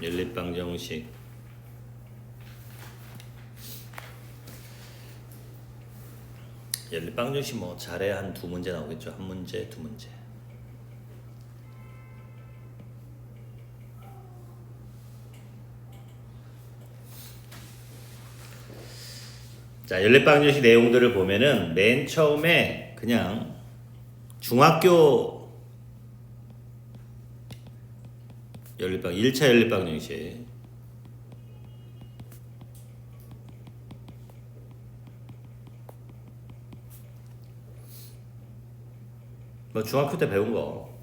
연립방정식. 연립방정식 뭐 잘해 한 두 문제 나오겠죠. 한 문제, 두 문제. 자, 연립방정식 내용들을 보면은 맨 처음에 그냥 중학교 1차 연립방정식. 뭐 중학교 때 배운 거.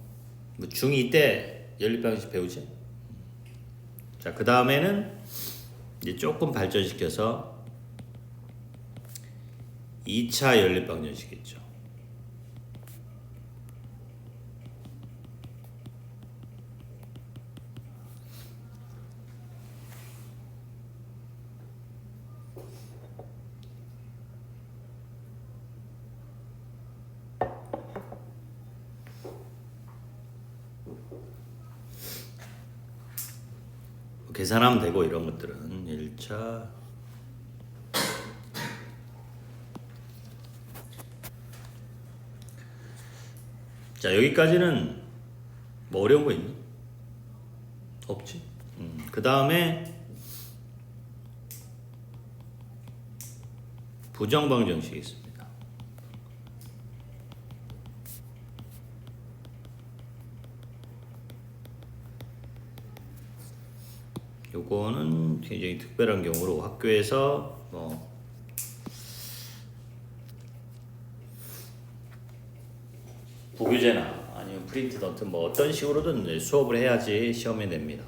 뭐 중2 때 연립방정식 배우지? 자, 그 다음에는 이제 조금 발전시켜서 2차 연립방정식이죠. 계산하면 되고 이런 것들은 1차 자, 여기까지는 뭐 어려운 거 있니? 없지? 그 다음에 부정방정식이 있습니다. 요거는 굉장히 특별한 경우로 학교에서 뭐 부교재나 아니면 프린트든 뭐 어떤 식으로든 수업을 해야지 시험에 냅니다.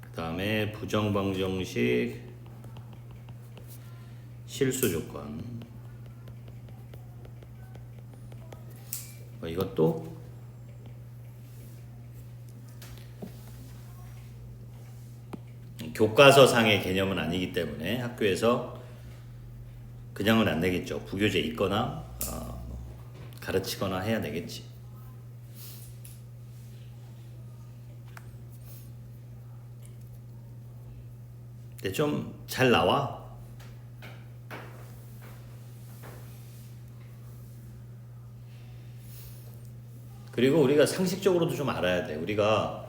그 다음에 부정방정식 실수조건. 이것도 교과서상의 개념은 아니기 때문에 학교에서 그냥은 안 내겠죠. 부교재 있거나 가르치거나 해야 되겠지. 근데 좀 잘 나와. 그리고 우리가 상식적으로도 좀 알아야 돼. 우리가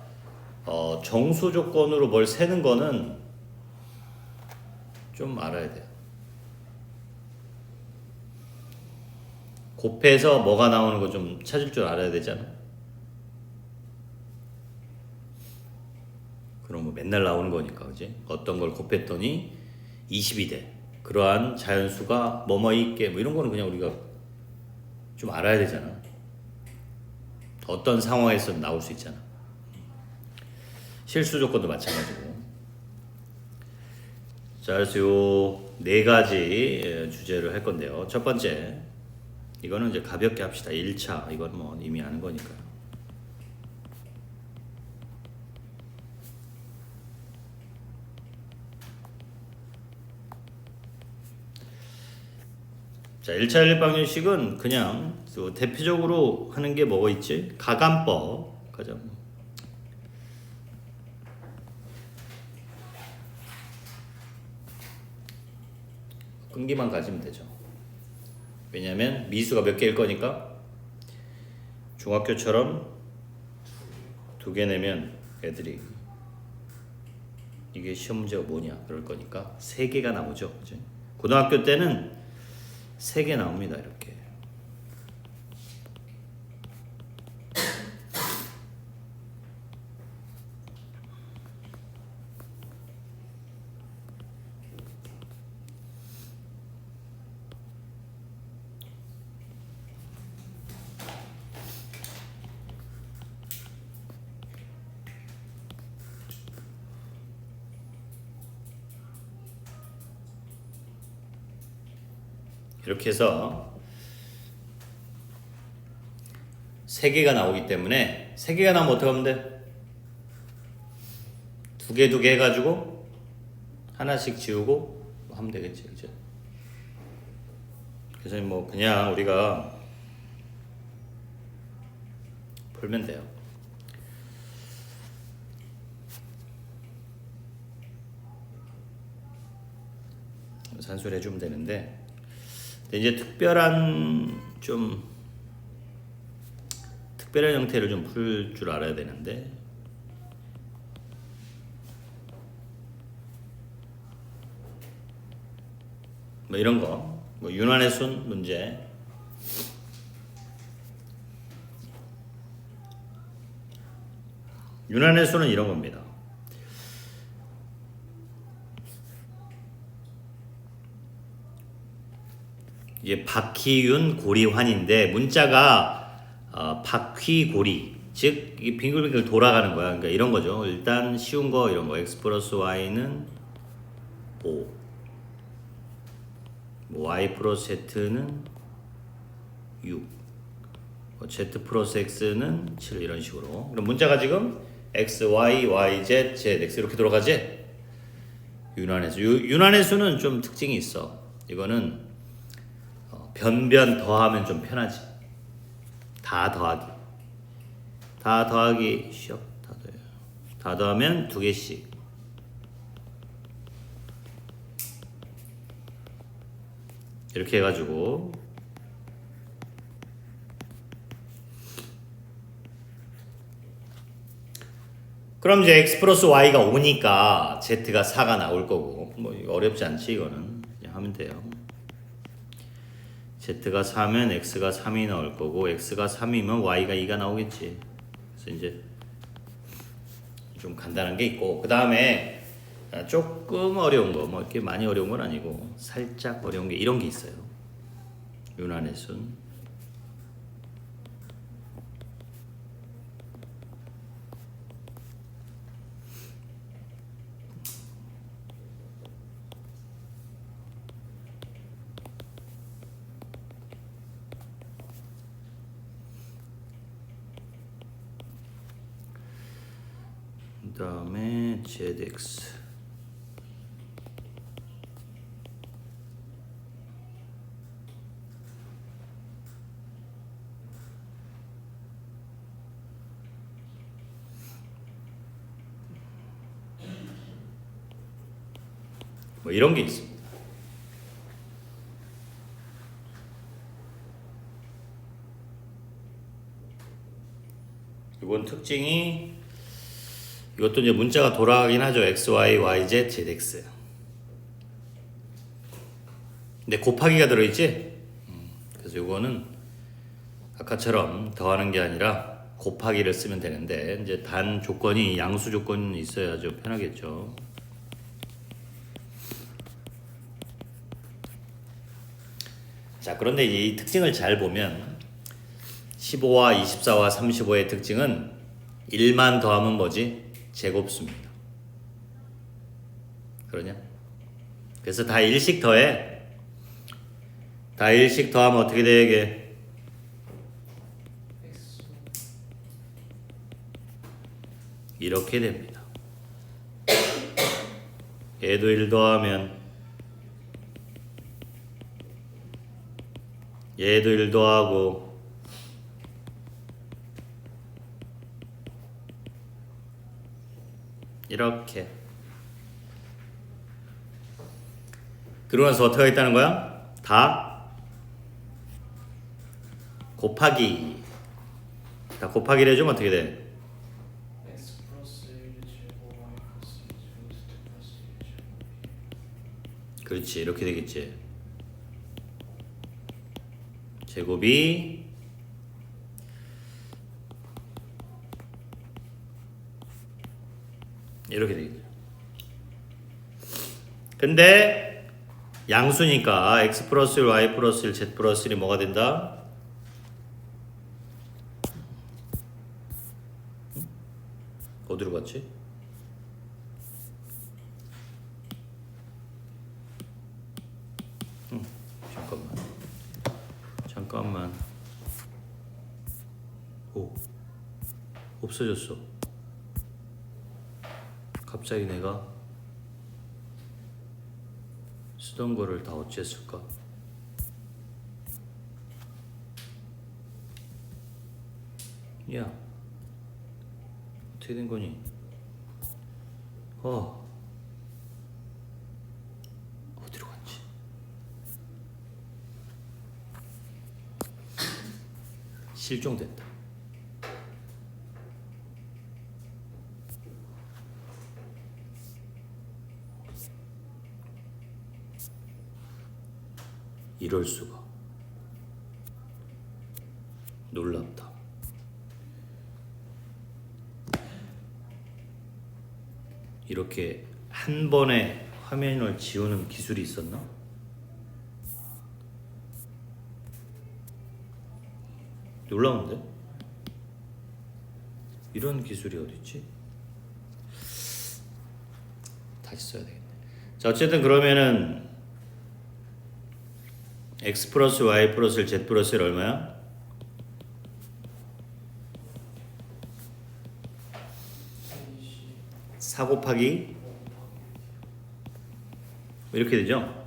정수 조건으로 뭘 세는 거는 좀 알아야 돼요. 곱해서 뭐가 나오는 거 좀 찾을 줄 알아야 되잖아. 그럼 뭐 맨날 나오는 거니까, 그지? 어떤 걸 곱했더니 20이 돼. 그러한 자연수가 뭐뭐 있게, 뭐 이런 거는 그냥 우리가 좀 알아야 되잖아. 어떤 상황에서 나올 수 있잖아. 실수 조건도 마찬가지고. 자, 그래서 요 네 가지 주제를 할 건데요. 첫 번째, 이거는 이제 가볍게 합시다. 1차. 이건 뭐 이미 아는 거니까요. 자, 1차 연립방정식은 그냥 대표적으로 하는 게 뭐가 있지? 가감법. 가장 끈기만 가지면 되죠. 왜냐면 미수가 몇 개일 거니까 중학교처럼 2개 내면 애들이 이게 시험 문제가 뭐냐 그럴 거니까 3개가 나오죠. 그치? 고등학교 때는 3개 나옵니다. 이렇게. 이렇게 해서 3개가 나오기 때문에 3개가 나오면 어떻게 하면 돼? 2개 해가지고 하나씩 지우고 하면 되겠지, 그죠? 그래서 뭐 그냥 우리가 풀면 돼요. 산수를 해주면 되는데, 근데 이제 특별한 형태를 좀 풀 줄 알아야 되는데, 뭐 이런 거, 뭐 윤환의 순 문제, 윤환의 순은 이런 겁니다. 이게 박희윤 고리환인데 문자가 박휘고리, 즉 이게 빙글빙글 돌아가는 거야. 그러니까 이런 거죠. 일단 쉬운 거 이런 거 x 플러스 y는 5, y 플러스 z는 6, z 플러스 x는 7 이런 식으로. 그럼 문자가 지금 x, y, y, z, z, x 이렇게 돌아가지? 윤환의 수. 윤환의 수는 좀 특징이 있어. 이거는 변변 더하면 좀 편하지. 다 더하기 쉬어. 다 더해요. 다 더하면 2개씩. 이렇게 해가지고 그럼 이제 x 플러스 y가 5니까 z가 4가 나올 거고, 뭐 어렵지 않지. 이거는 그냥 하면 돼요. z가 4면 x가 3이 나올 거고, x가 3이면 y가 2가 나오겠지. 그래서 이제 좀 간단한 게 있고, 그 다음에 조금 어려운 거, 뭐 이렇게 많이 어려운 건 아니고 살짝 어려운 게 이런 게 있어요. 윤환의 순. 그 다음에 zx. 뭐 이런 게 있습니다. 이건 특징이, 이것도 이제 문자가 돌아가긴 하죠. x, y, y, z, z, x. 근데 곱하기가 들어있지? 그래서 이거는 아까처럼 더하는 게 아니라 곱하기를 쓰면 되는데, 이제 단 조건이 양수 조건이 있어야 좀 편하겠죠. 자, 그런데 이 특징을 잘 보면 15와 24와 35의 특징은 1만 더하면 뭐지? 제곱수입니다. 그러냐? 그래서 다 1씩 더해. 다 1씩 더하면 어떻게 되게? 이렇게 됩니다. 얘도 1 더하면 얘도 1 더하고 이렇게. 그러면서 어떻게 하겠다는 거야? 다 곱하기. 다 곱하기를 해주면 어떻게 돼? x 플러스 1 제곱 y 플러스 2 제곱 z 플러스 1 제곱이. 그렇지, 이렇게 되겠지. 제곱이 이렇게 되겠죠. 근데 양수니까 x 플러스 1, y 플러스 1, z 플러스 1이 뭐가 된다? 어디로 갔지? 잠깐만. 오, 없어졌어. 갑자기 내가 쓰던 거를 다 어찌했을까? 야, 어떻게 된 거니? 어디로 갔지? 실종됐다. 이럴 수가. 놀랍다. 이렇게 한 번에 화면을 지우는 기술이 있었나? 놀라운데? 이런 기술이 어디 있지? 다시 써야 되겠네. 자, 어쨌든 그러면은 x 플러스 y 플러스 z 플러스 1 얼마야? 4 곱하기 이렇게 되죠?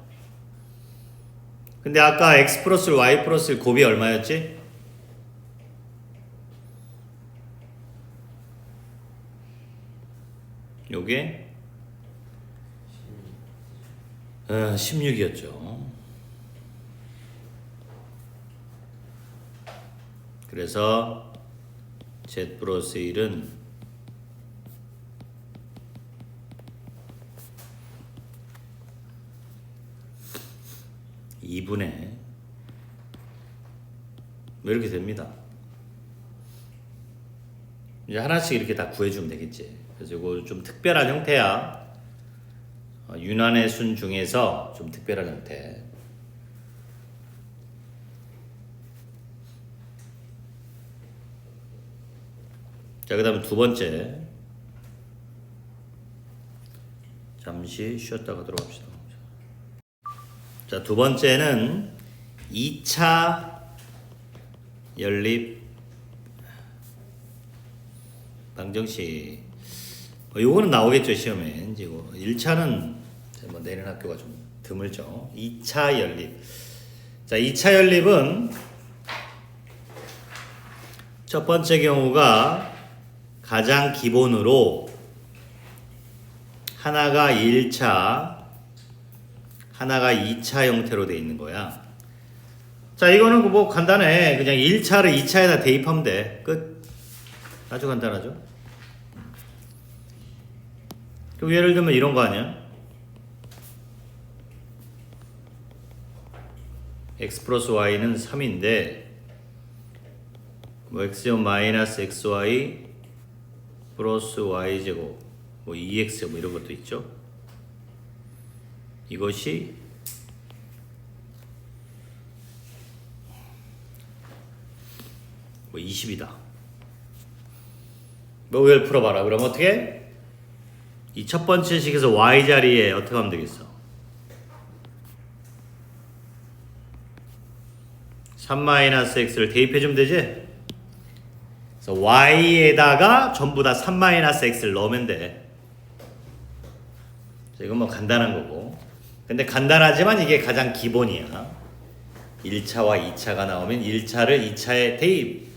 근데 아까 x 플러스 y 플러스 1 곱이 얼마였지? 요게 16이었죠. 그래서 z 플러스 1은 2분의 이렇게 됩니다. 이제 하나씩 이렇게 다 구해주면 되겠지. 그래서 이거 좀 특별한 형태야. 유난의 순 중에서 좀 특별한 형태. 자, 그 다음에 두 번째. 잠시 쉬었다 가도록 합시다. 자, 두 번째는 2차 연립 방정식. 요거는 나오겠죠, 시험에. 이제 1차는 뭐 내년 학교가 좀 드물죠. 2차 연립. 자, 2차 연립은 첫 번째 경우가 가장 기본으로 하나가 1차, 하나가 2차 형태로 돼 있는 거야. 자, 이거는 뭐 간단해. 그냥 1차를 2차에다 대입하면 돼. 끝. 아주 간단하죠. 그리고 예를 들면 이런 거 아니야? x 플러스 y는 3인데 뭐 x제곱 마이너스 xy 플러스 y제곱 뭐 2x 뭐 이런 것도 있죠. 이것이 뭐 20이다. 뭐 이걸 풀어봐라. 그럼 어떻게? 이 첫 번째 식에서 y 자리에 어떻게 하면 되겠어? 3-x를 대입해주면 되지? 그래서 y에다가 전부 다 3-x를 넣으면 돼. 이건 뭐 간단한 거고. 근데 간단하지만 이게 가장 기본이야. 1차와 2차가 나오면 1차를 2차에 대입.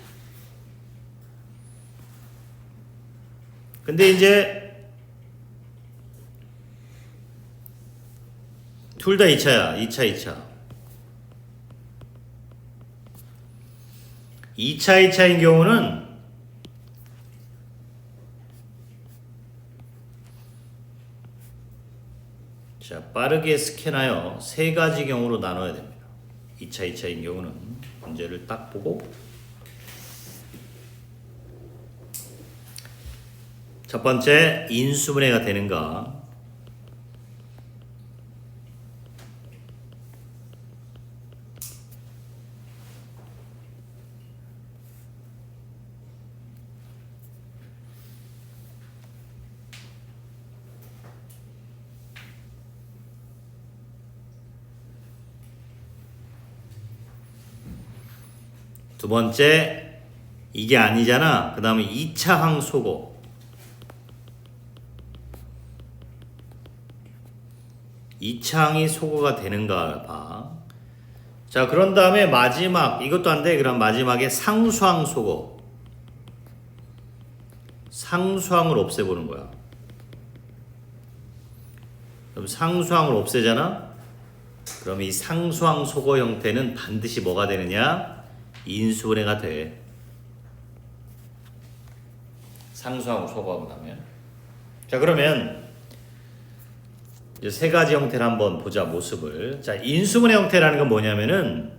근데 이제 둘 다 2차야. 2차. 2차인 경우는 자, 빠르게 스캔하여 세 가지 경우로 나눠야 됩니다. 2차인 경우는 문제를 딱 보고 첫 번째, 인수분해가 되는가? 두 번째, 이게 아니잖아. 그 다음에 2차 항소고. 이 창이 소거가 되는가 봐. 자, 그런 다음에 마지막 이것도 안 돼. 그럼 마지막에 상수항 소거. 상수항을 없애보는 거야. 그럼 상수항을 없애잖아. 그럼 이 상수항 소거 형태는 반드시 뭐가 되느냐? 인수분해가 돼. 상수항을 소거하고 나면. 자, 그러면 이제 세 가지 형태를 한번 보자, 모습을. 자, 인수분해 형태라는 건 뭐냐면은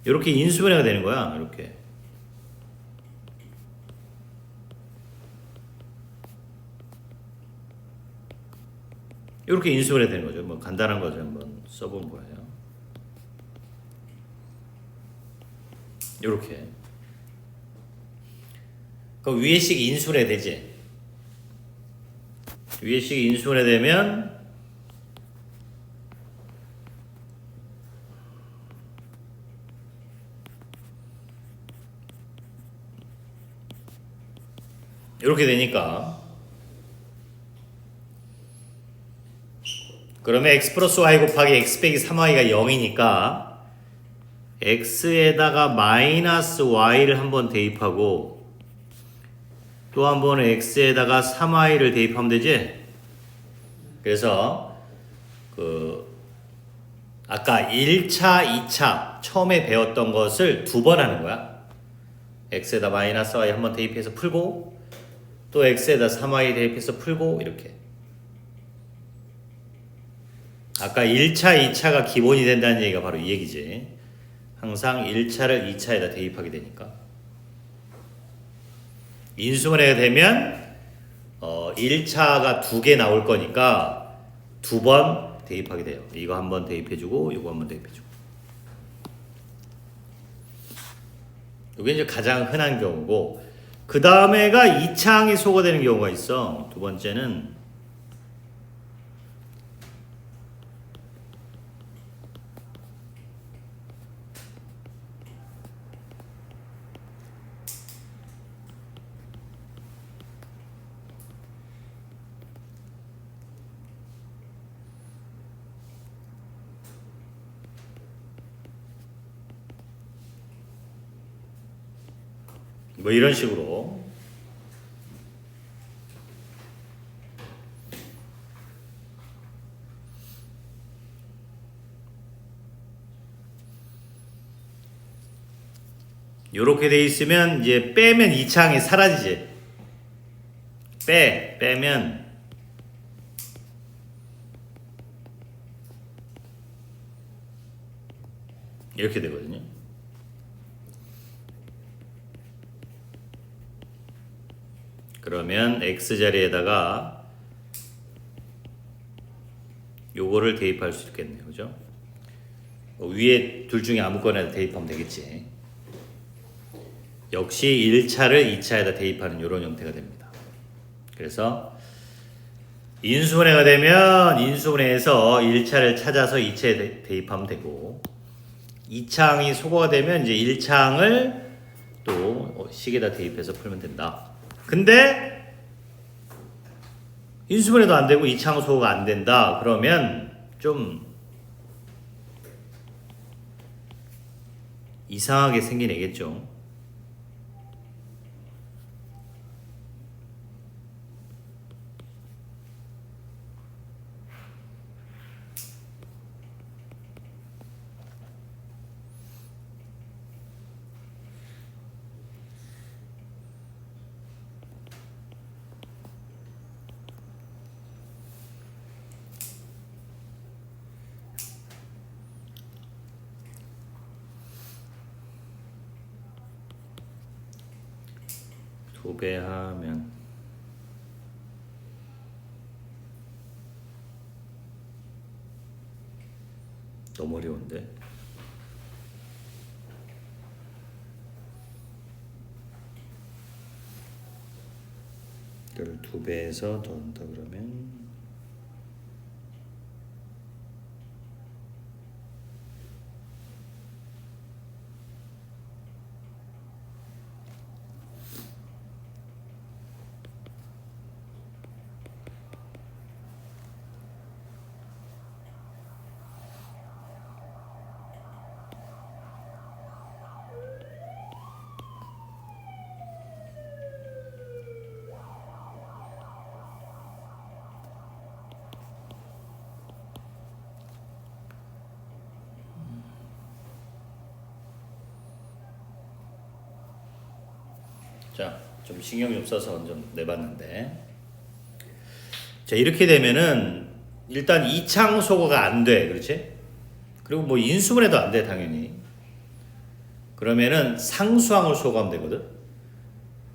이렇게 인수분해가 되는 거야. 이렇게. 이렇게 인수분해 되는 거죠. 뭐 간단한 거죠. 한번 써본 거예요. 이렇게. 그럼 위에 식이 인수분해 되지. 위에 식이 인수분해 되면 이렇게 되니까 그러면 x 플러스 y 곱하기 x 빼기 3y가 0이니까 x에다가 마이너스 y를 한번 대입하고 또 한 번 x에다가 3y를 대입하면 되지? 그래서 아까 1차, 2차 처음에 배웠던 것을 두 번 하는 거야. x에다 마이너스 y 한번 대입해서 풀고 또 x에다 3y 대입해서 풀고 이렇게. 아까 1차, 2차가 기본이 된다는 얘기가 바로 이 얘기지. 항상 1차를 2차에다 대입하게 되니까. 인수분해가 되면 1차가 2개 나올 거니까 2번 대입하게 돼요. 이거 한번 대입해주고 이거 한번 대입해주고. 이게 이제 가장 흔한 경우고 그 다음에가 2차항이 소거되는 경우가 있어. 두 번째는 뭐 이런 식으로 요렇게 돼 있으면 이제 빼면 2차항이 사라지지. 빼면 이렇게 되거든요. 그러면 x자리에다가 요거를 대입할 수 있겠네요. 그죠? 위에 둘 중에 아무거나 대입하면 되겠지. 역시 1차를 2차에다 대입하는 이런 형태가 됩니다. 그래서 인수분해가 되면 인수분해에서 1차를 찾아서 2차에 대입하면 되고 2차항이 소거가 되면 이제 1차항을 또 식에다 대입해서 풀면 된다. 근데 인수분해도 안 되고 2차항 소거가 안 된다. 그러면 좀 이상하게 생긴 애겠죠. 두 배 하면 너무 어려운데. 이걸 2배에서 더 한다 그러면 자, 좀 신경 좀 써서 좀 내봤는데. 자, 이렇게 되면은 일단 이창 소거가 안 돼. 그렇지? 그리고 뭐 인수분해도 안 돼, 당연히. 그러면은 상수항을 소거하면 되거든.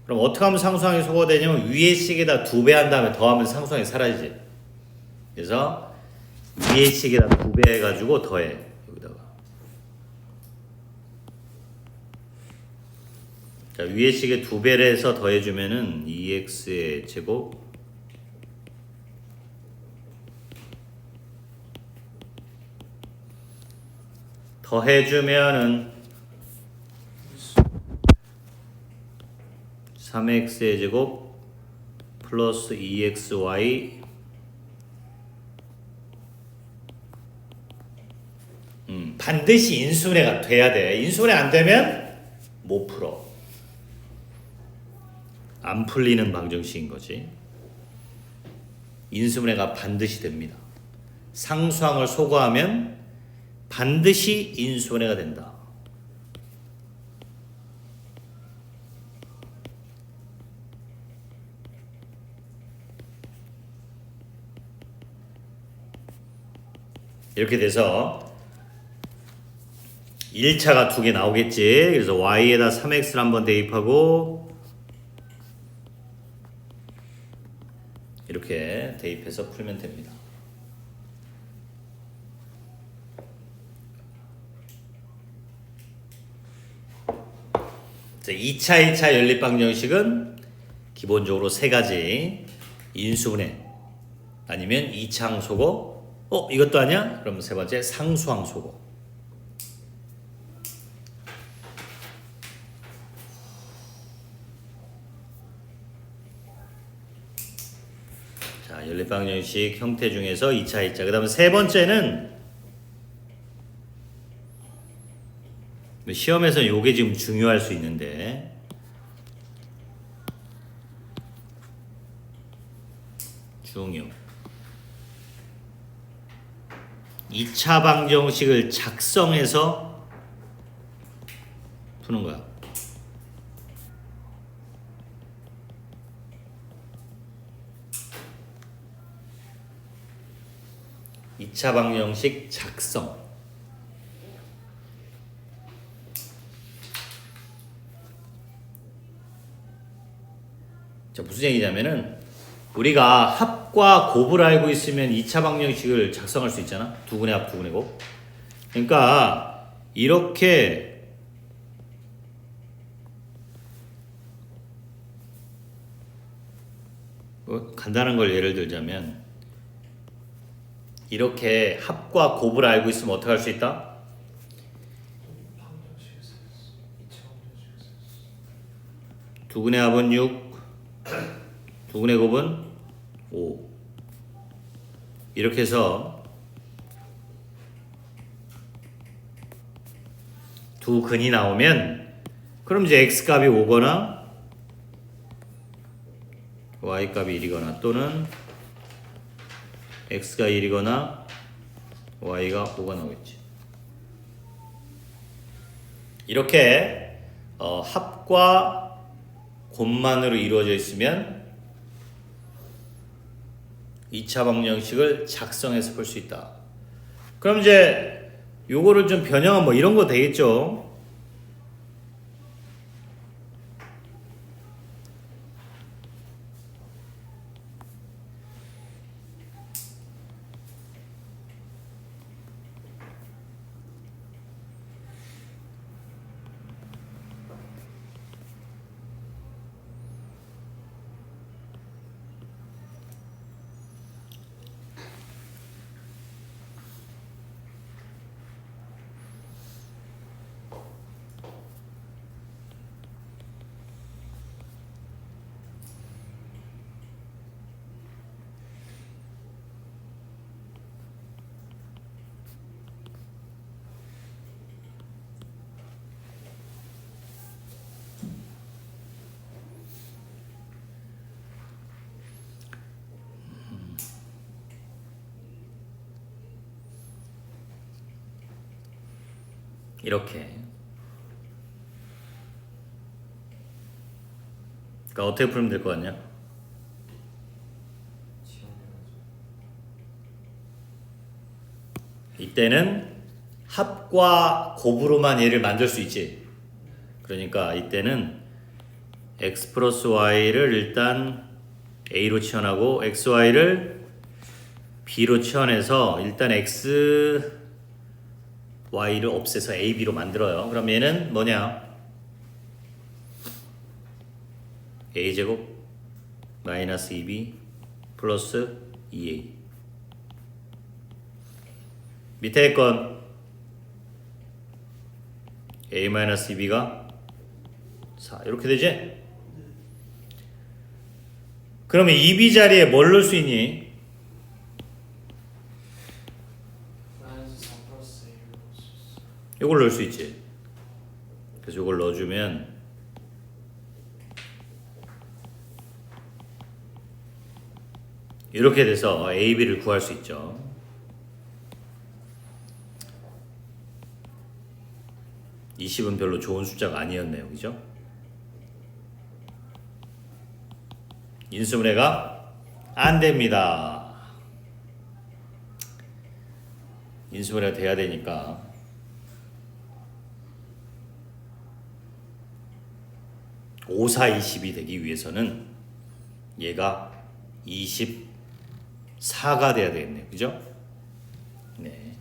그럼 어떻게 하면 상수항이 소거되냐면 위의 식에다 2배 한 다음에 더하면 상수항이 사라지지. 그래서 위의 식에다 2배 해가지고 더해. 여기다가. 자, 위의 식에 2배를 해서 더해주면은 2x의 제곱 더해주면은 3x의 제곱 플러스 2xy 반드시 인수분해가 돼야 돼. 인수분해 안 되면 못 풀어. 안 풀리는 방정식인 거지. 인수분해가 반드시 됩니다. 상수항을 소거하면 반드시 인수분해가 된다. 이렇게 돼서 1차가 2개 나오겠지. 그래서 y에다 3x를 한번 대입하고 이렇게 대입해서 풀면 됩니다. 자, 2차, 1차 연립방정식은 기본적으로 3가지. 인수분해 아니면 이차항 소거. 이것도 아니야? 그럼 세 번째 상수항 소거. 자, 연립방정식 형태 중에서 2차, 2차. 그 다음에 세 번째는 시험에서 요게 지금 중요할 수 있는데 중요. 2차 방정식을 작성해서 푸는 거야. 이 차 방정식 작성. 자, 무슨 얘기냐면은 우리가 합과 곱을 알고 있으면 2차 방정식을 작성할 수 있잖아. 두근의 합, 두근의 곱. 그러니까 이렇게 간단한 걸 예를 들자면 이렇게 합과 곱을 알고 있으면 어떻게 할 수 있다? 두근의 합은 6, 두근의 곱은 5. 이렇게 해서 두 근이 나오면 그럼 이제 x값이 5거나 y값이 1이거나 또는 x가 1이거나 y가 5가 나오겠지. 이렇게 합과 곱만으로 이루어져 있으면 2차 방정식을 작성해서 풀 수 있다. 그럼 이제 요거를 좀 변형한 뭐 이런 거 되겠죠. 이렇게 그럼 어떻게 풀면 될 것 같냐? 이때는 합과 곱으로만 얘를 만들 수 있지. 그러니까 이때는 x 플러스 y를 일단 a로 치환하고 xy를 b로 치환해서 일단 x y를 없애서 ab로 만들어요. 그럼 얘는 뭐냐? a제곱 마이너스 2b 플러스 2a. 밑에 건 a 마이너스 2b가 4 이렇게 되지? 그러면 2b 자리에 뭘 넣을 수 있니? 마이너스 4 플러스 A를 넣을 수 있어. 이걸 넣을 수 있지. 그래서 이걸 넣어주면 이렇게 돼서 a, b를 구할 수 있죠. 이 10은 별로 좋은 숫자가 아니었네요. 그죠? 인수분해가 안 됩니다. 인수분해가 돼야 되니까 5, 4, 20이 되기 위해서는 얘가 24가 돼야 되겠네요. 그죠? 네.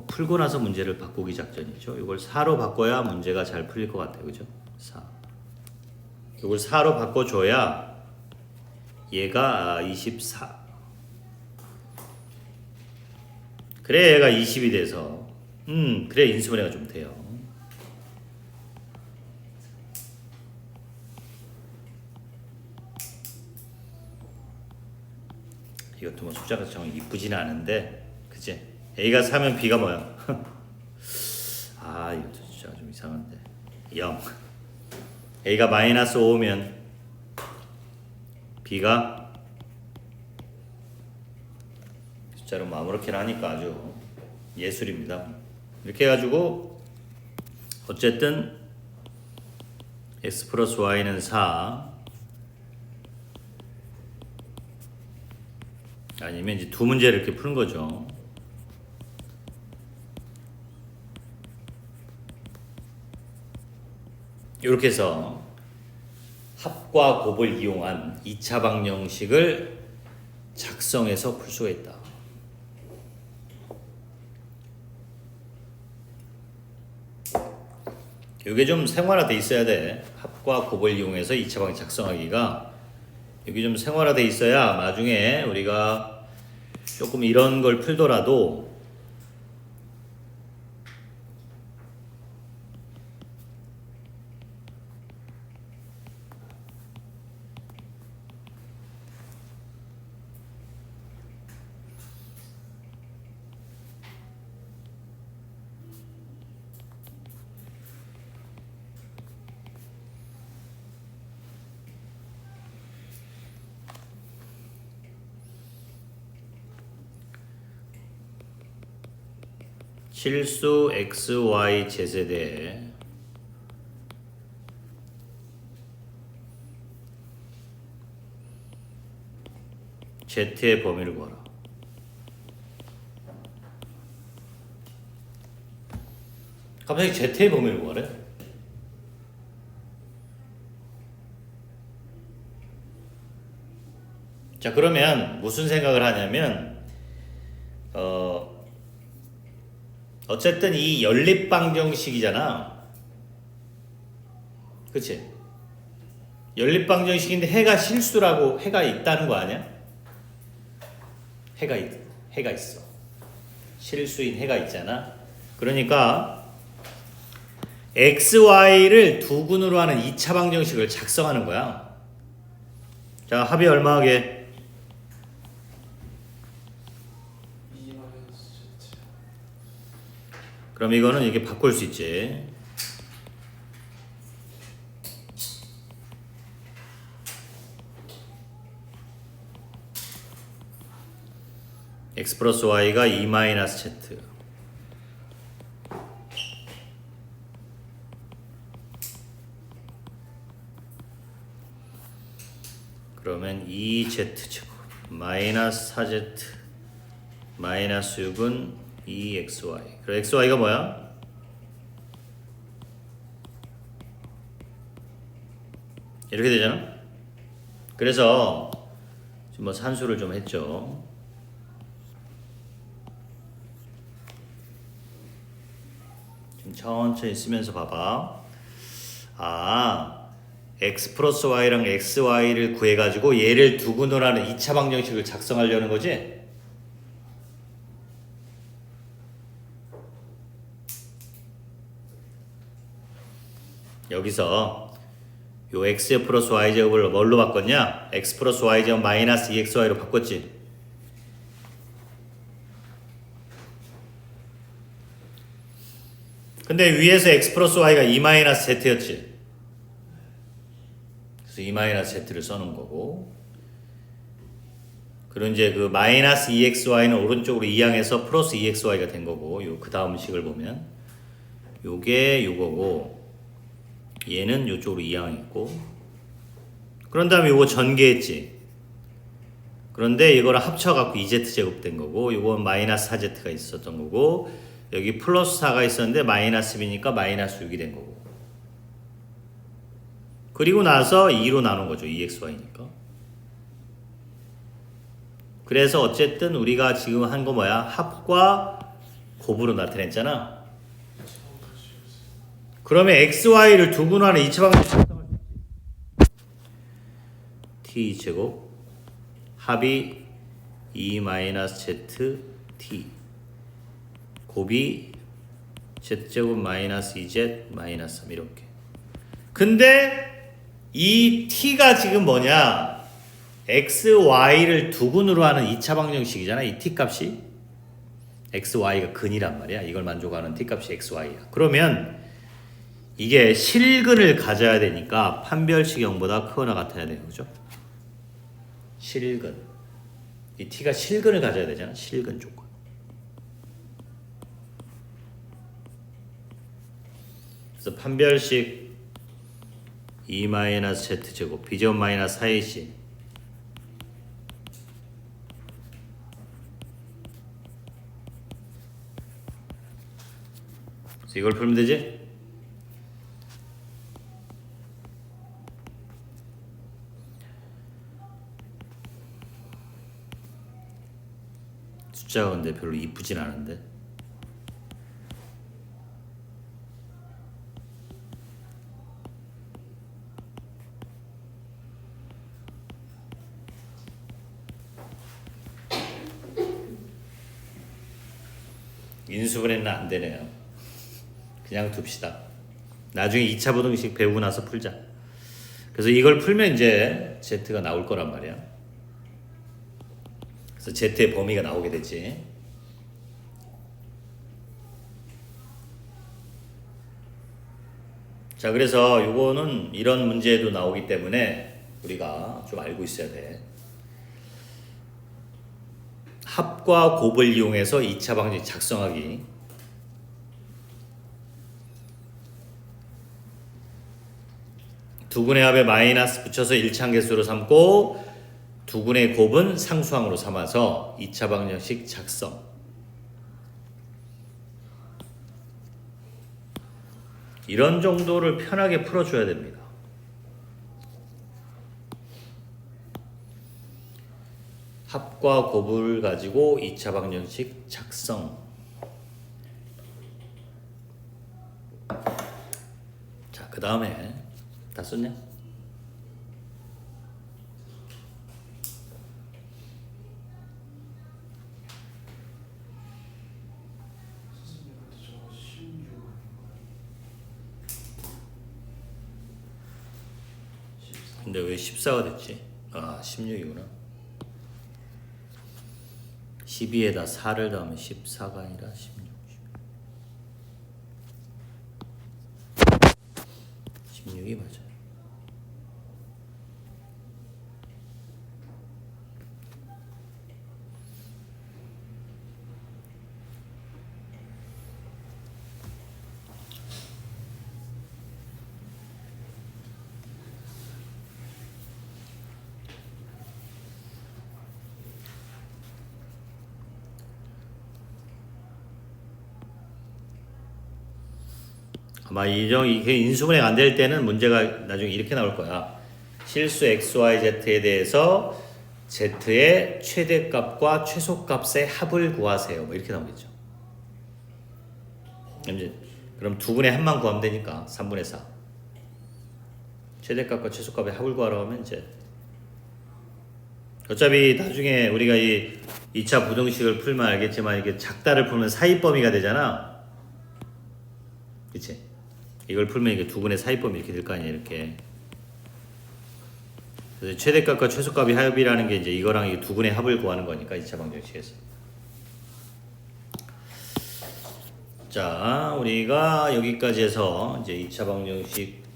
풀고 나서 문제를 바꾸기 작전이죠. 이걸 4로 바꿔야 문제가 잘 풀릴 것 같아요. 그죠? 4. 이걸 4로 바꿔줘야 얘가 24. 그래 얘가 20이 돼서 그래 인수분해가 좀 돼요. 이것도 뭐 숫자가 정말 이쁘지는 않은데 그치? A가 4면 B가 뭐야? 아 이것도 숫자가 좀 이상한데 0. A가 마이너스 5면 B가 숫자로 뭐 아무렇게나 하니까 아주 예술입니다. 이렇게 해가지고 어쨌든 x 플러스 y는 4 아니면 이제 두 문제를 이렇게 푸는 거죠. 이렇게 해서 합과 곱을 이용한 2차 방정식을 작성해서 풀 수가 있다. 이게 좀 생활화돼 있어야 돼. 합과 곱을 이용해서 2차 방정식 작성하기가 여기 좀 생활화돼 있어야 나중에 우리가 조금 이런 걸 풀더라도 실수 x, y, z에 대해 z의 범위를 구하라. 갑자기 z의 범위를 구하래? 자 그러면 무슨 생각을 하냐면 어쨌든 이 연립방정식이잖아. 그치? 연립방정식인데 해가 실수라고 해가 있다는 거 아니야? 해가 있어. 실수인 해가 있잖아. 그러니까 x, y를 두 군으로 하는 2차 방정식을 작성하는 거야. 자 합이 얼마 하게? B 마이너스 Z. 그럼 이거는 이렇게 바꿀 수 있지. x 플러스 y가 2 마이너스 z. 그러면 2z제곱 마이너스 4z 마이너스 6은 2xy. 그럼 xy가 뭐야? 이렇게 되잖아. 그래서 지금 뭐 산수를 좀 했죠. 지금 천천히 쓰면서 봐봐. x 플러스 y랑 xy를 구해가지고 얘를 두근을 하는 2차 방정식을 작성하려는 거지? 여기서 요 x 플러스 y 제곱을 뭘로 바꿨냐? x 플러스 y 제곱 마이너스 2xy로 바꿨지? 근데 위에서 x 플러스 y가 2 마이너스 z였지? 그래서 2 마이너스 z를 써놓은 거고, 그리고 이제 그 마이너스 2xy는 오른쪽으로 이항해서 플러스 2xy가 된 거고, 요 그 다음 식을 보면 요게 요거고, 얘는 요쪽으로 이항했고, 그런 다음에 요거 전개했지. 그런데 이거를 합쳐갖고 2z제곱 된 거고, 요건 마이너스 4z가 있었던 거고, 여기 플러스 4가 있었는데 마이너스 b니까 마이너스 6이 된 거고, 그리고 나서 2로 나눈 거죠. 2xy니까. 그래서 어쨌든 우리가 지금 한 거 뭐야? 합과 곱으로 나타냈잖아. 그러면 xy를 두근하는 2차 방정식 t제곱 합이 2-z t 곱이 z제곱 마이너스 2z 마이너스 3 이렇게. 근데 이 t가 지금 뭐냐? x, y를 두근으로 하는 2차 방정식이잖아. 이 t 값이 x, y가 근이란 말이야. 이걸 만족하는 t 값이 x, y야. 그러면 이게 실근을 가져야 되니까 판별식 0보다 크거나 같아야 돼요. 그죠? 실근. 이 t가 실근을 가져야 되잖아. 실근 조건. 그래서 판별식 2-z제곱 b제곱 마이너스 4ac 그래서 이걸 풀면 되지? 숫자가 근데 별로 이쁘진 않은데. 인수분해는 안 되네요. 그냥 둡시다. 나중에 2차 부등식 배우고 나서 풀자. 그래서 이걸 풀면 이제 z가 나올 거란 말이야. 그래서 z의 범위가 나오게 되지. 자, 그래서 요거는 이런 문제도 나오기 때문에 우리가 좀 알고 있어야 돼. 합과 곱을 이용해서 2차 방정식 작성하기. 두근의 합에 마이너스 붙여서 1차함계수로 삼고 두근의 곱은 상수항으로 삼아서 2차 방정식 작성. 이런 정도를 편하게 풀어줘야 됩니다. 합과 곱을 가지고 2차 방정식 작성. 자, 그 다음에 다 썼냐? 근데 왜 14가 됐지? 16이구나. 12에다 4를 더하면 14가 아니라 16. 16이 맞아요. 아마 이게 인수분해가 안 될 때는 문제가 나중에 이렇게 나올 거야. 실수 XYZ에 대해서 Z의 최대값과 최소값의 합을 구하세요. 뭐 이렇게 나오겠죠. 이제 그럼 2분의 1만 구하면 되니까 3분의 4. 최대값과 최소값의 합을 구하라고 하면 이제 어차피 나중에 우리가 이 2차 부등식을 풀면 알겠지만 이게 작다를 풀면 사이범위가 되잖아. 그치? 이걸 풀면 이게 2분의 사이범위 이렇게 될 거 아니야, 이렇게. 그래서 최대값과 최소값의 합이라는 게 이제 이거랑 이 2분의 합을 구하는 거니까 2차 방정식에서. 자, 우리가 여기까지 해서 이제 2차 방정식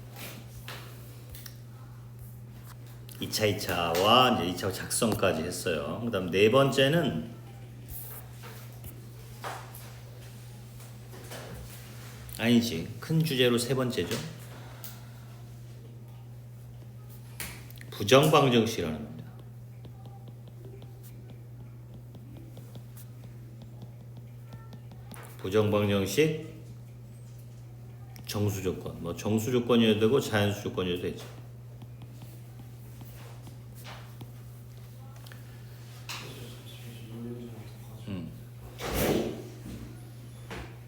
2차와 이제 2차 작성까지 했어요. 그 다음 네 번째는 아니지. 큰 주제로 세 번째죠. 부정방정식이라는 겁니다. 부정방정식 정수조건. 뭐 정수조건이어도 되고 자연수 조건이어도 되죠.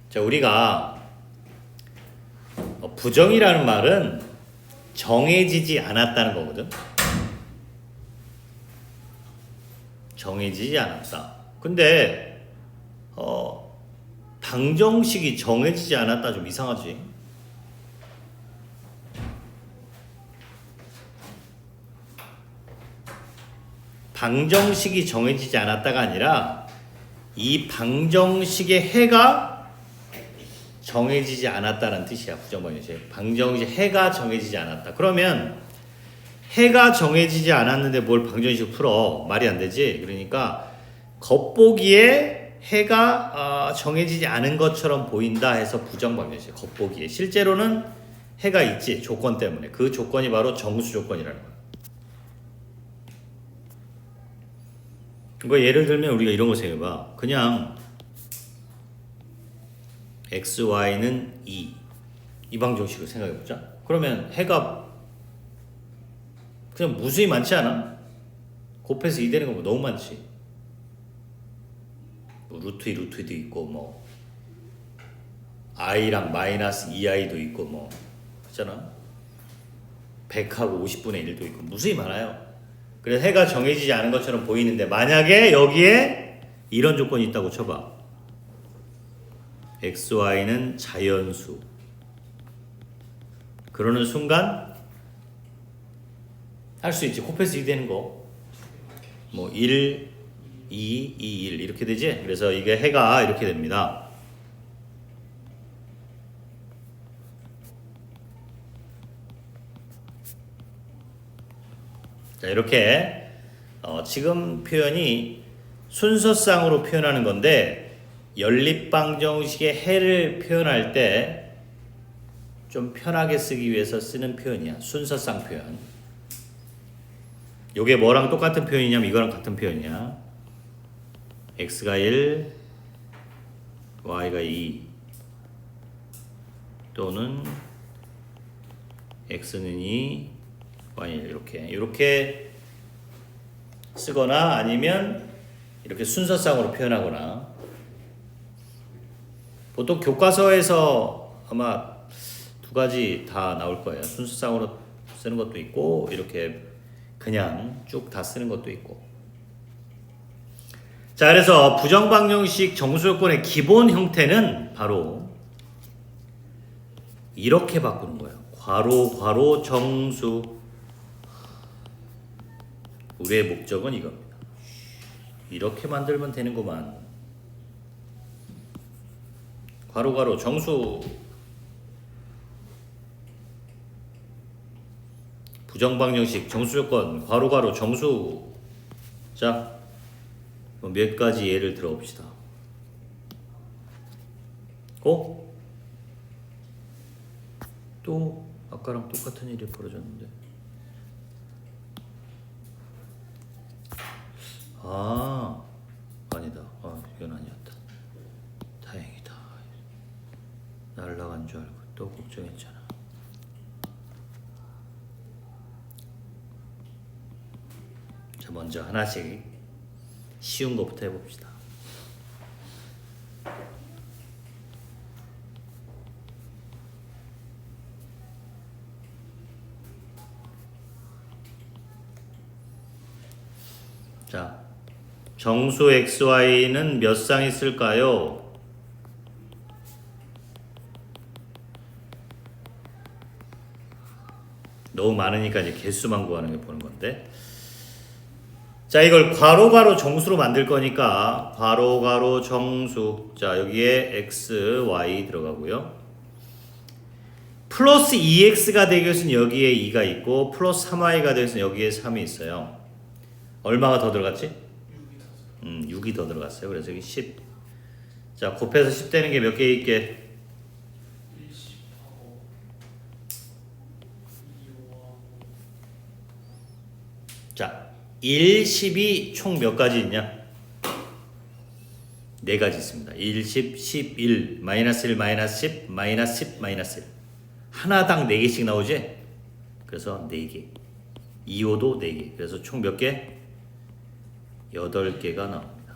자, 우리가 부정이라는 말은 정해지지 않았다는 거거든. 정해지지 않았다. 근데 방정식이 정해지지 않았다 좀 이상하지. 방정식이 정해지지 않았다가 아니라 이 방정식의 해가 정해지지 않았다는 뜻이야. 부정방정식. 방정식 해가 정해지지 않았다. 그러면 해가 정해지지 않았는데 뭘 방정식 풀어? 말이 안 되지. 그러니까 겉보기에 해가 정해지지 않은 것처럼 보인다 해서 부정방정식. 겉보기에. 실제로는 해가 있지. 조건 때문에. 그 조건이 바로 정수 조건이라는 거야. 그러니까 예를 들면 우리가 이런 거 생각해봐. 그냥 x, y는 2. 이 방정식을 생각해보자. 그러면 해가 그냥 무수히 많지 않아? 곱해서 2 되는 거 뭐 너무 많지. 뭐 루트 2, 루트 2도 있고 뭐 i랑 마이너스 2i도 있고 뭐 그렇잖아. 100하고 50분의 1도 있고 무수히 많아요. 그래서 해가 정해지지 않은 것처럼 보이는데 만약에 여기에 이런 조건이 있다고 쳐봐. x, y는 자연수. 그러는 순간 할 수 있지. 곱해서 2 되는 거. 뭐 1, 2, 2, 1 이렇게 되지. 그래서 이게 해가 이렇게 됩니다. 자, 이렇게 지금 표현이 순서상으로 표현하는 건데 연립방정식의 해를 표현할 때 좀 편하게 쓰기 위해서 쓰는 표현이야. 순서상 표현. 요게 뭐랑 똑같은 표현이냐면 이거랑 같은 표현이야. x가 1, y가 2 또는 x는 2, y는 1 이렇게 쓰거나 아니면 이렇게 순서상으로 표현하거나 보통 교과서에서 아마 두 가지 다 나올 거예요. 순서상으로 쓰는 것도 있고 이렇게 그냥 쭉 다 쓰는 것도 있고. 자, 그래서 부정방정식 정수조건의 기본 형태는 바로 이렇게 바꾸는 거예요. 괄호 괄호 정수. 우리의 목적은 이겁니다. 이렇게 만들면 되는구만. 괄호 괄호 정수. 부정방정식 정수조건 괄호 괄호 정수. 자, 몇 가지 예를 들어봅시다. 또 아까랑 똑같은 일이 벌어졌는데. 아니다. 이건 아니었다. 다행이다. 날라간 줄 알고 또 걱정. 걱정했잖아. 자, 먼저 하나씩 쉬운 것부터 해봅시다. 자, 정수 xy는 몇 쌍 있을까요? 너무 많으니까 이제 개수만 구하는 게 보는 건데. 자, 이걸 괄호 정수로 만들 거니까 괄호 정수. 자, 여기에 x, y 들어가고요. 플러스 2x가 되기 위해서는 여기에 2가 있고 플러스 3y가 되기 위해서는 여기에 3이 있어요. 얼마가 더 들어갔지? 6이 더 들어갔어요. 그래서 여기 10. 자, 곱해서 10 되는 게 몇 개 있게? 10하고 2하고 자, 1, 10이 총 몇 가지 있냐? 4가지 있습니다. 1, 10, 11, 마이너스 1, 마이너스 10, 마이너스 10, 마이너스 1. 하나당 4개씩 나오지? 그래서 4개. 2호도 4개. 그래서 총 몇 개? 8개가 나옵니다.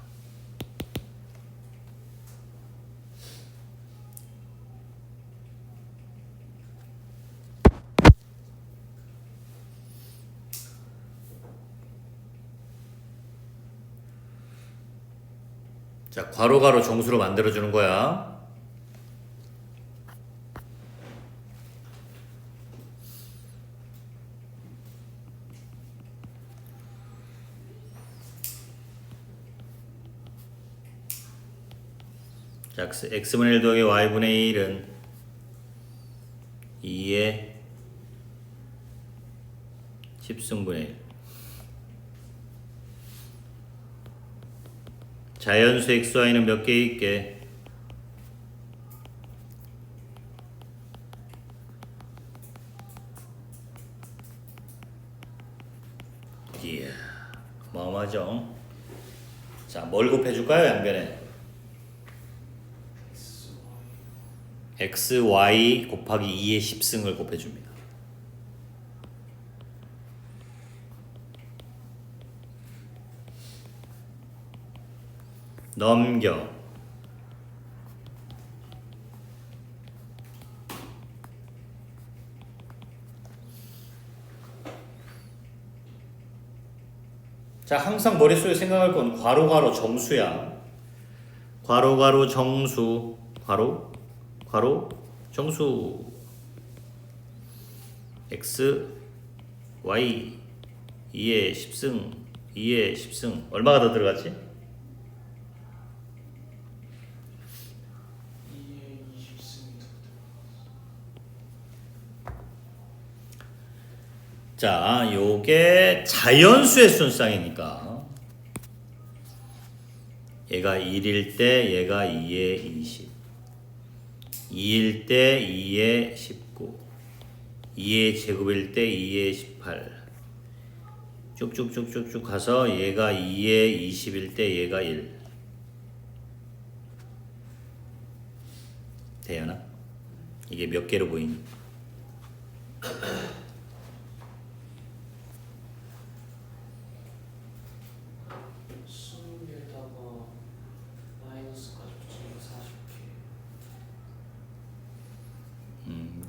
자, 괄호 정수로 만들어주는 거야. 자, x분의 1 더하기 y분의 1은 2의 10승분의 1. 자연수 xy는 몇 개 있게? 이야, 어마어마하죠? 자, 뭘 곱해줄까요, 양변에? xy 곱하기 2의 10승을 곱해줍니다. 넘겨. 자, 항상 머릿속에 생각할 건 괄호 정수야. 괄호 정수. 괄호 정수. x, y 2의 10승 2의 10승 얼마가 더 들어갔지? 2의 20승이 더 들어갔어. 자, 요게 자연수의 순쌍이니까 얘가 1일 때 얘가 2의 20, 2일 때 2의 19, 2의 제곱일 때 2의 18, 쭉쭉쭉쭉쭉 가서 얘가 2의 20일 때 얘가 1. 대연아, 이게 몇 개로 보이니? 20개에다가 마이너스까지 붙이니까 40개.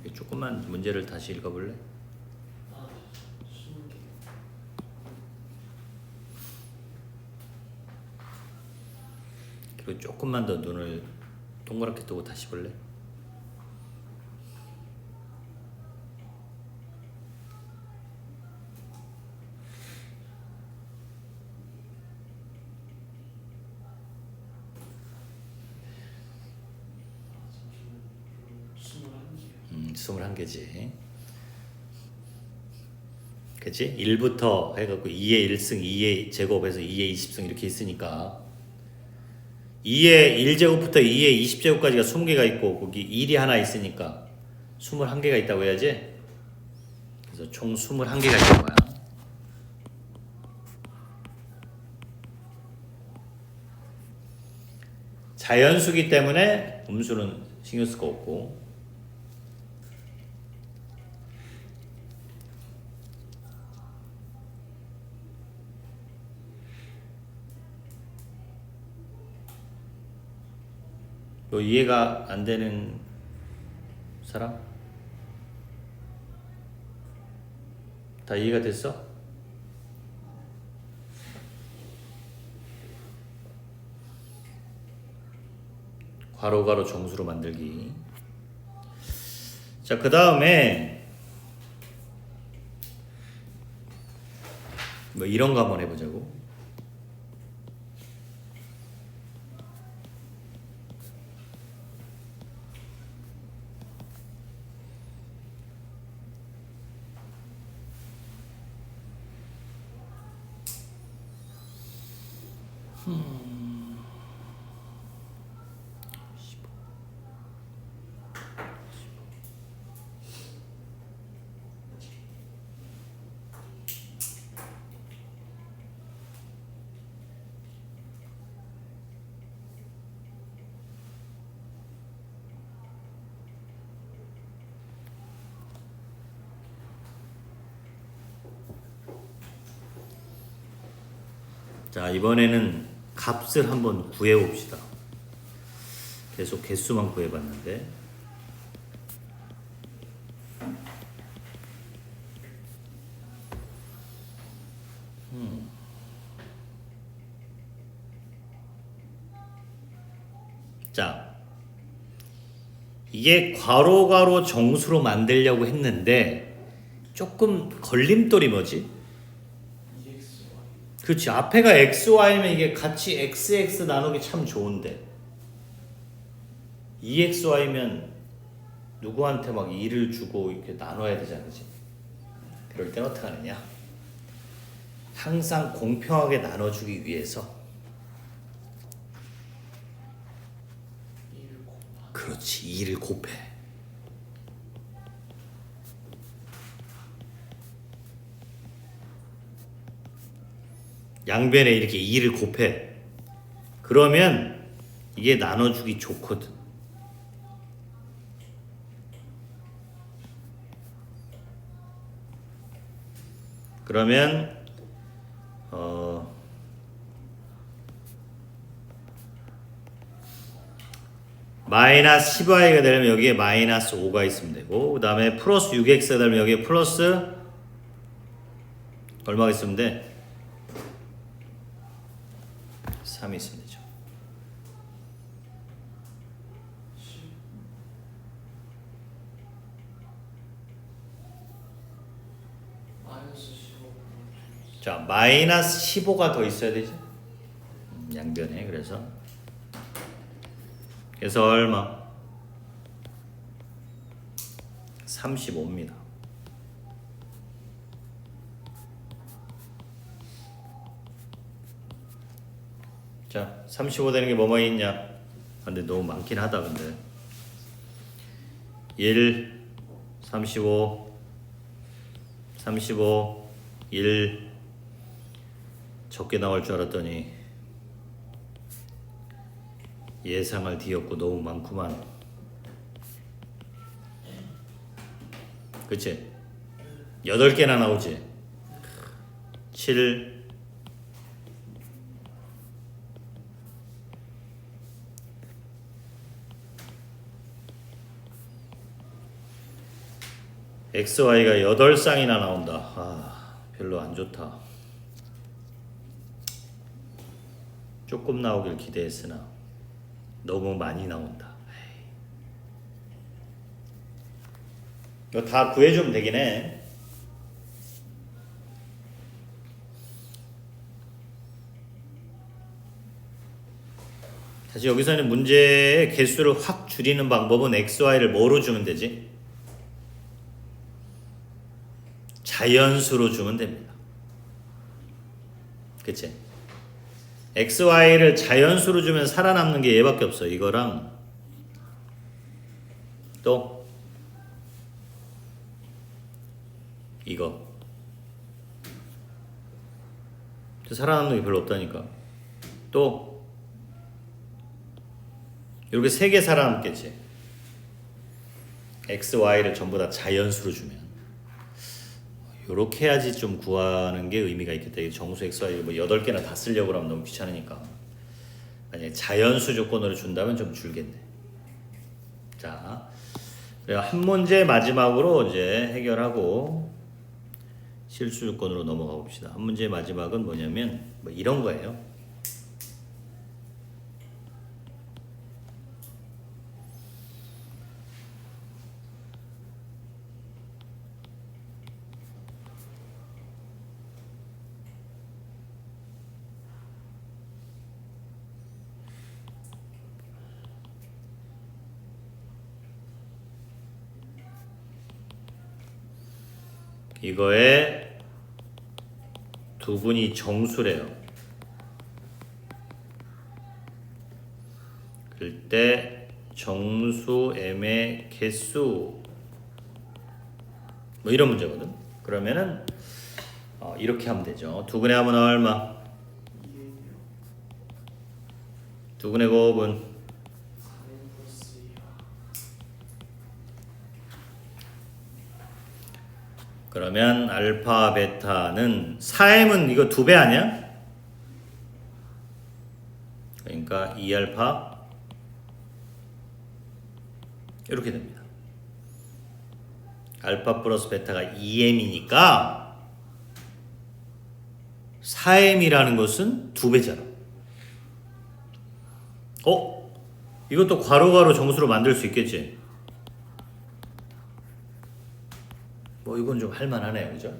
이렇게 조금만 문제를 다시 읽어볼래? 아, 20개. 그리고 조금만 더 눈을 동그랗게 뜨고 다시 볼래? 잠시만요. 21개지. 그치? 1부터 해갖고 2의 1승, 2의 제곱해서 2의 20승 이렇게 있으니까 2의 1제곱부터 2의 20제곱까지가 20개가 있고 거기 1이 하나 있으니까 21개가 있다고 해야지. 그래서 총 21개가 있는 거야. 자연수기 때문에 음수는 신경 쓸 거 없고 뭐 이해가 안 되는 사람? 다 이해가 됐어? 괄호 정수로 만들기. 자, 그 다음에 뭐 이런 거 한번 해보자고. 자, 이번에는 값을 한번 구해봅시다. 계속 개수만 구해봤는데 자, 이게 괄호 정수로 만들려고 했는데 조금 걸림돌이 뭐지? EXY. 그렇지, 앞에가 XY면 이게 같이 XX 나누기 참 좋은데 EXY면 누구한테 막 2를 주고 이렇게 나눠야 되잖아, 그치? 그럴 땐 어떻게 하느냐? 항상 공평하게 나눠주기 위해서 1 곱하. 그렇지, 2를 곱해. 양변에 이렇게 2를 곱해. 그러면 이게 나눠주기 좋거든. 그러면 마이너스 10y가 되려면 여기에 마이너스 5가 있으면 되고, 그 다음에 플러스 6x가 되려면 여기에 플러스 얼마가 있으면 돼? 3이 있으면 되죠. 마이너스 15. 자, 마이너스 15가 더 있어야 되지? 양변에. 그래서 얼마? 35입니다. 자, 35 되는 게 뭐뭐 있냐? 근데 너무 많긴 하다. 근데 1, 35, 35, 1 적게 나올 줄 알았더니 예상을 뒤엎고 너무 많구만. 그치? 8개나 나오지? 7, XY가 8쌍이나 나온다. 아, 별로 안 좋다. 조금 나오길 기대했으나 너무 많이 나온다. 이거 다 구해주면 되긴 해. 사실 여기서는 문제의 개수를 확 줄이는 방법은 XY를 뭐로 주면 되지? 자연수로 주면 됩니다. 그치? XY를 자연수로 주면 살아남는 게 얘밖에 없어. 이거랑 또 이거 살아남는 게 별로 없다니까. 또 이렇게 3개 살아남겠지. XY를 전부 다 자연수로 주면 이렇게 해야지 좀 구하는 게 의미가 있겠다. 이 정수 XY 뭐 8개나 다 쓰려고 하면 너무 귀찮으니까 만약에 자연수 조건으로 준다면 좀 줄겠네. 자, 한 문제 마지막으로 이제 해결하고 실수 조건으로 넘어가 봅시다. 한 문제 마지막은 뭐냐면 뭐 이런 거예요. 이거에 두 분이 정수래요. 그럴 때 정수 m의 개수 뭐 이런 문제거든. 그러면은 이렇게 하면 되죠. 두근의 합은 얼마? 2n이요. 두근의 곱은 4n 플러스 2요. 그러면 알파 베타는 4m은 이거 2배 아니야? 그러니까 2알파 이렇게 됩니다. 알파 플러스 베타가 2m이니까 4m이라는 것은 2배잖아. 이것도 괄호 정수로 만들 수 있겠지? 뭐 이건 좀 할만하네요, 그죠?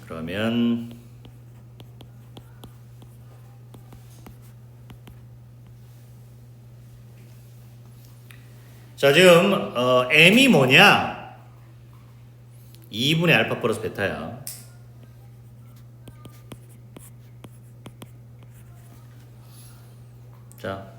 그러면 자, 지금 m이 뭐냐? 2분의 알파 플러스 베타야. 자,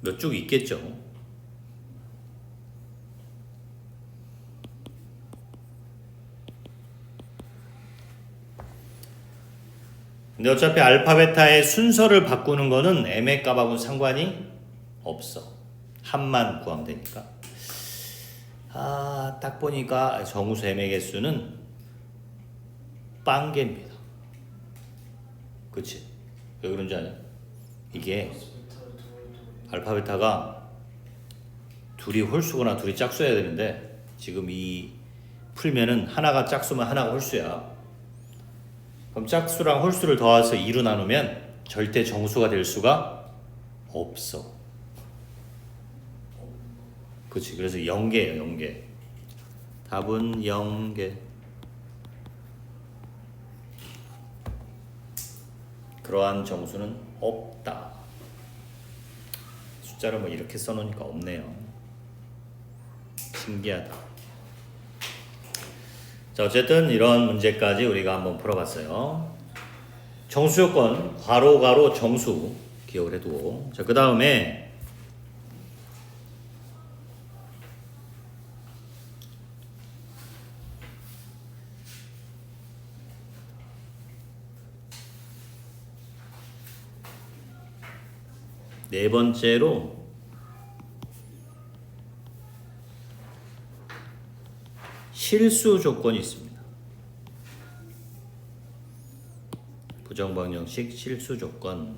몇 쭉 있겠죠. 근데 어차피 알파 베타의 순서를 바꾸는 거는 m의 값하고는 상관이 없어. 합만 구하면 되니까. 딱 보니까 정수 m의 개수는 빵개입니다. 그치? 왜 그런지 아냐? 이게 플러스 베타를 두어야 알파 베타가 둘이 홀수거나 둘이 짝수여야 되는데 지금 이 풀면은 하나가 짝수면 하나가 홀수야. 그럼 짝수랑 홀수를 더해서 2로 나누면 절대 정수가 될 수가 없어. 그치? 그래서 0개예요, 0개. 답은 0개. 그러한 정수는 없다. 숫자를 뭐 이렇게 써놓으니까 없네요. 신기하다. 자, 어쨌든 이런 문제까지 우리가 한번 풀어봤어요. 정수 요건 괄호 정수 기억을 해두고, 자, 그 다음에 네 번째로 실수 조건이 있습니다. 부정방정식 실수 조건.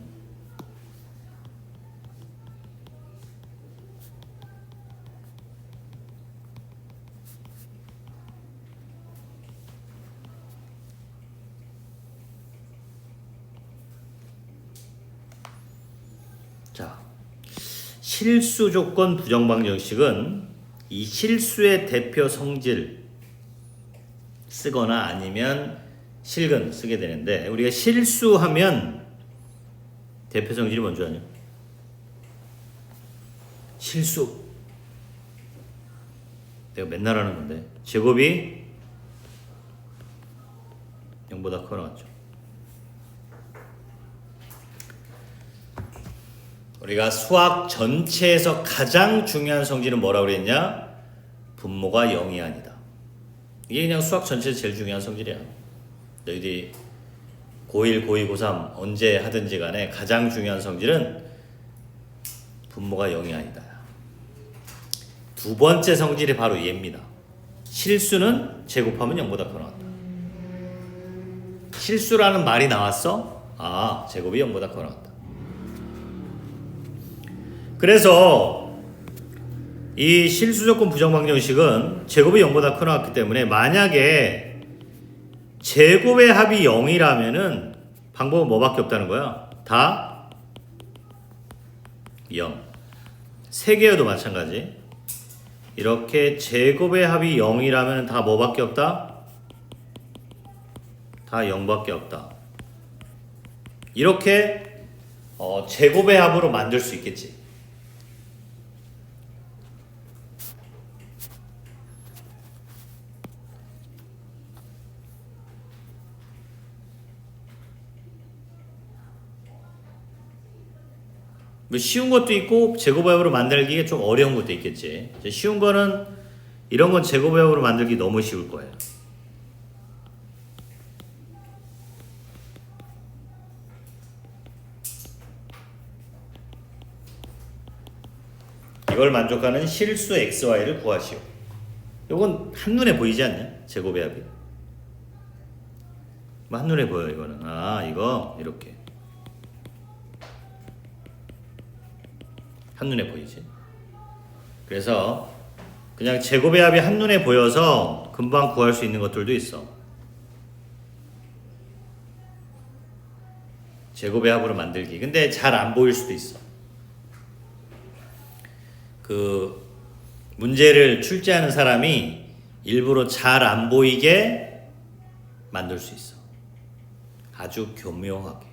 자, 실수 조건 부정방정식은 이 실수의 대표 성질 쓰거나 아니면 실근 쓰게 되는데, 우리가 실수하면 대표 성질이 뭔지 아냐? 실수. 내가 맨날 하는 건데 제곱이 0보다 커 나왔죠. 우리가 수학 전체에서 가장 중요한 성질은 뭐라고 그랬냐? 분모가 0이 아니다. 이게 그냥 수학 전체에서 제일 중요한 성질이야. 너희들이 고1, 고2, 고3 언제 하든지 간에 가장 중요한 성질은 분모가 0이 아니다. 두 번째 성질이 바로 얘입니다. 실수는 제곱하면 0보다 커 나왔다. 실수라는 말이 나왔어? 아, 제곱이 0보다 커 나왔다. 그래서 이 실수조건 부정방정식은 제곱이 0보다 커 나왔기 때문에 만약에 제곱의 합이 0이라면은 방법은 뭐밖에 없다는 거야? 다 0. 세 개여도 마찬가지. 이렇게 제곱의 합이 0이라면 다 뭐밖에 없다? 다 0밖에 없다. 이렇게 제곱의 합으로 만들 수 있겠지. 뭐 쉬운 것도 있고 제곱의 합으로 만들기가 좀 어려운 것도 있겠지. 쉬운 거는 이런 건 제곱의 합으로 만들기 너무 쉬울 거예요. 이걸 만족하는 실수 xy를 구하시오. 이건 한눈에 보이지 않냐? 제곱의 합이. 뭐 한눈에 보여 이거는. 아, 이거 이렇게. 한눈에 보이지. 그래서 그냥 제곱의 합이 한눈에 보여서 금방 구할 수 있는 것들도 있어. 제곱의 합으로 만들기. 근데 잘 안 보일 수도 있어. 그 문제를 출제하는 사람이 일부러 잘 안 보이게 만들 수 있어. 아주 교묘하게.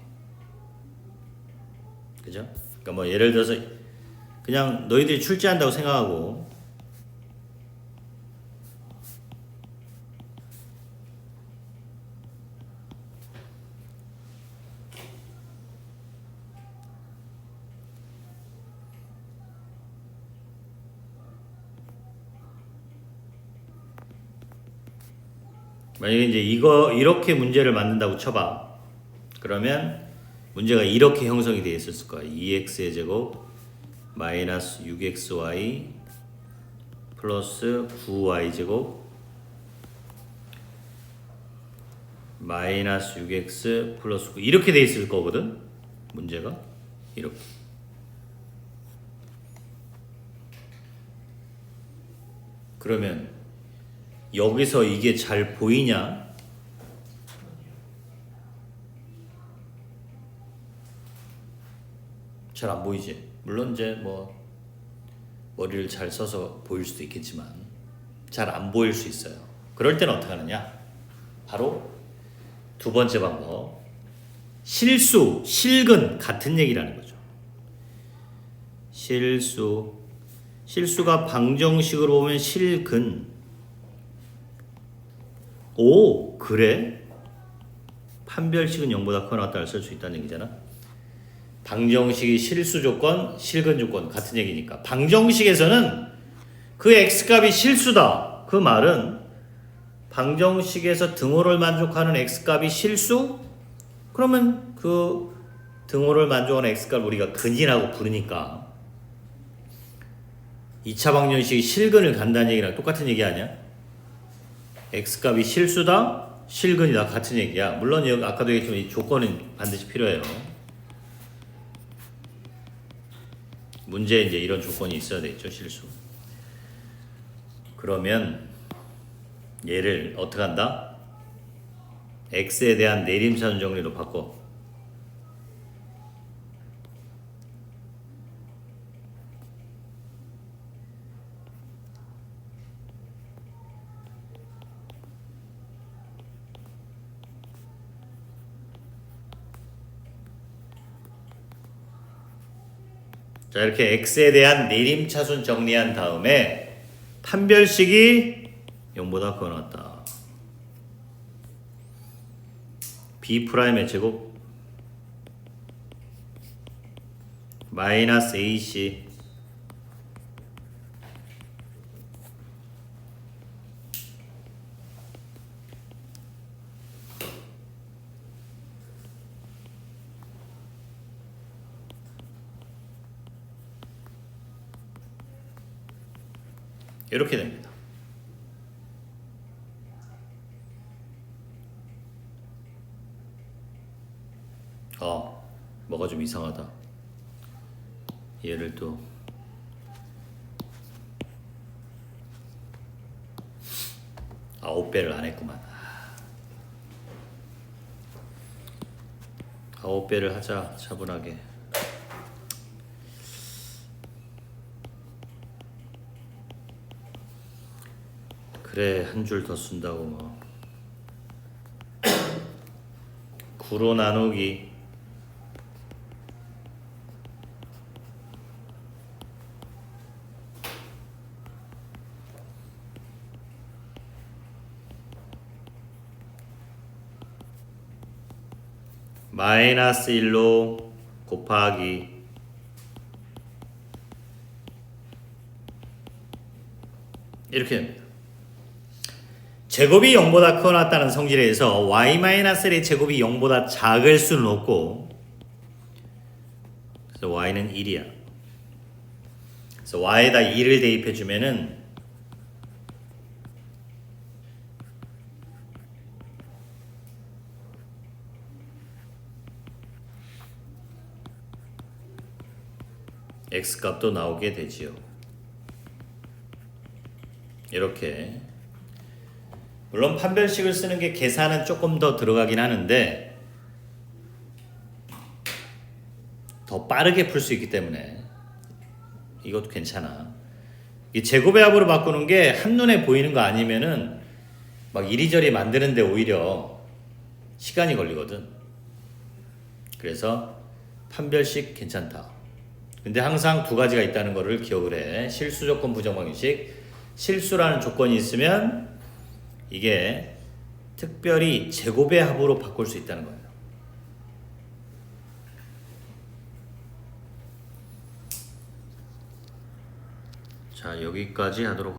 그죠? 그러니까 뭐 예를 들어서 그냥 너희들이 출제한다고 생각하고 만약에 이제 이거 이렇게 문제를 만든다고 쳐봐. 그러면 문제가 이렇게 형성이 되어 있었을 거야. 2x의 제곱 마이너스 6xy 플러스 9y 제곱 마이너스 6x 플러스 9 이렇게 돼 있을 거거든. 문제가 이렇게. 그러면 여기서 이게 잘 보이냐? 잘 안 보이지. 물론 이제 뭐 머리를 잘 써서 보일 수도 있겠지만 잘 안 보일 수 있어요. 그럴 때는 어떻게 하느냐? 바로 두 번째 방법. 실수, 실근 같은 얘기라는 거죠. 실수가 방정식으로 보면 실근. 오, 그래? 판별식은 0보다 커 나왔다를 쓸 수 있다는 얘기잖아. 방정식이 실수 조건, 실근 조건 같은 얘기니까. 방정식에서는 그 x값이 실수다. 그 말은 방정식에서 등호를 만족하는 x값이 실수? 그러면 그 등호를 만족하는 x값을 우리가 근이라고 부르니까 2차 방정식이 실근을 간다는 얘기랑 똑같은 얘기 아니야? x값이 실수다, 실근이다 같은 얘기야. 물론 여기 아까도 얘기했지만 이 조건은 반드시 필요해요. 문제에 이제 이런 조건이 있어야 되겠죠, 실수. 그러면 얘를 어떻게 한다? x에 대한 내림차순 정리로 바꿔. 자, 이렇게 x에 대한 내림차순 정리한 다음에 판별식이 0보다 커 나왔다. b'의 제곱 마이너스 ac 이렇게 됩니다. 뭐가 좀 이상하다. 얘를 또 아홉 배를 안 했구만. 아홉 배를 하자. 차분하게. 그래, 한 줄 더 쓴다고 뭐. 9로 나누기. 마이너스 1로 곱하기 이렇게 됩니다. 제곱이 0보다 크거나 같다는 성질에서 y-1의 제곱이 0보다 작을 수는 없고, 그래서 y는 1이야. 그래서 y에다 2를 대입해 주면은 x 값도 나오게 되지요. 이렇게. 물론 판별식을 쓰는 게 계산은 조금 더 들어가긴 하는데 더 빠르게 풀 수 있기 때문에 이것도 괜찮아. 이 제곱의 합으로 바꾸는 게 한눈에 보이는 거 아니면은 막 이리저리 만드는데 오히려 시간이 걸리거든. 그래서 판별식 괜찮다. 근데 항상 두 가지가 있다는 거를 기억을 해. 실수 조건 부정 방식. 실수라는 조건이 있으면 이게 특별히 제곱의 합으로 바꿀 수 있다는 거예요. 자, 여기까지 하도록